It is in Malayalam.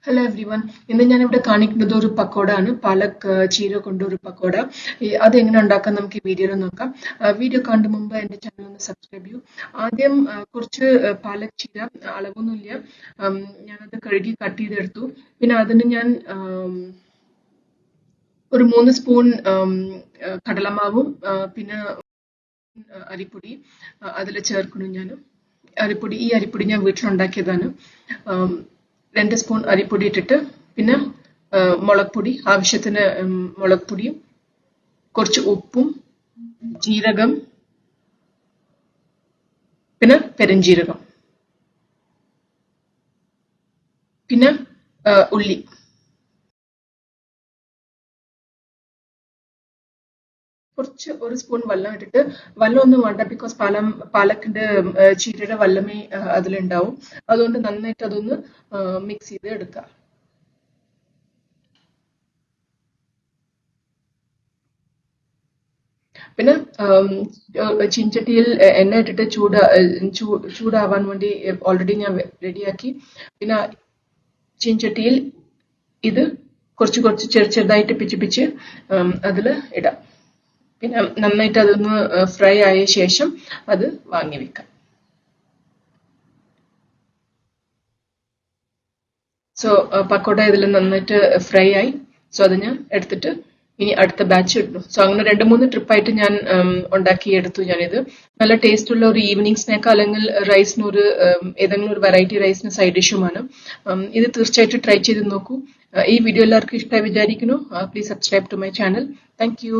Hello every one. ഇന്ന് ഞാൻ ഇവിടെ കാണിക്കുന്നത് ഒരു പക്കോട ആണ്. പാലക് ചീര കൊണ്ട് ഒരു പക്കോട. അത് എങ്ങനെ ഉണ്ടാക്കാൻ നമുക്ക് ഈ വീഡിയോയിൽ നോക്കാം. വീഡിയോ കാണുന്ന മുമ്പ് എന്റെ ചാനൽ ഒന്ന് സബ്സ്ക്രൈബ് ചെയ്യൂ. ആദ്യം കുറച്ച് പാലക് ചീര, അളവൊന്നുമില്ല, ഞാനത് കഴുകി കട്ട് ചെയ്തെടുത്തു. പിന്നെ അതിന് ഞാൻ ഒരു 3 സ്പൂൺ കടലമാവും പിന്നെ അരിപ്പൊടി അതിൽ ചേർക്കണം. ഞാൻ ഈ അരിപ്പൊടി ഞാൻ വീട്ടിലുണ്ടാക്കിയതാണ്. 2 സ്പൂൺ അരിപ്പൊടി ഇട്ടിട്ട് പിന്നെ മുളക് പൊടി, ആവശ്യത്തിന് മുളക് പൊടിയും, കുറച്ച് ഉപ്പും, ജീരകം, പിന്നെ പെരുംജീരകം, പിന്നെ ഉള്ളി. കുറച്ച് 1 സ്പൂൺ വെള്ളം ഇട്ടിട്ട്, വെള്ളം ഒന്നും വേണ്ട, ബിക്കോസ് പാലക്കിന്റെ ചീരയുടെ വെള്ളമേ അതിലുണ്ടാവും. അതുകൊണ്ട് നന്നായിട്ട് അതൊന്ന് മിക്സ് ചെയ്ത് എടുക്കുക. പിന്നെ ചീൻചട്ടിയിൽ എണ്ണ ഇട്ടിട്ട് ചൂടാവാൻ വേണ്ടി ഓൾറെഡി ഞാൻ റെഡിയാക്കി. പിന്നെ ചീൻചട്ടിയിൽ ഇത് കുറച്ച് ചെറുതായിട്ട് പിച്ച് അതിൽ ഇടാം. പിന്നെ നന്നായിട്ട് അതൊന്ന് ഫ്രൈ ആയ ശേഷം അത് വാങ്ങി വെക്കാം. സോ പക്കോട ഇതിൽ നന്നായിട്ട് ഫ്രൈ ആയി. സോ അത് ഞാൻ എടുത്തിട്ട് ഇനി അടുത്ത ബാച്ച് ഇടുന്നു. സോ അങ്ങനെ 2-3 ട്രിപ്പായിട്ട് ഞാൻ ഉണ്ടാക്കിയെടുത്തു. ഞാനിത് നല്ല ടേസ്റ്റ് ഉള്ള ഒരു ഈവനിങ് സ്നാക്ക്, അല്ലെങ്കിൽ റൈസിന് ഏതെങ്കിലും ഒരു വെറൈറ്റി റൈസിന് സൈഡ് ഡിഷുമാണ്. ഇത് തീർച്ചയായിട്ടും ട്രൈ ചെയ്ത് നോക്കൂ. ഈ വീഡിയോ എല്ലാവർക്കും ഇഷ്ടമായി വിചാരിക്കുന്നു. Please subscribe to my channel. Thank U.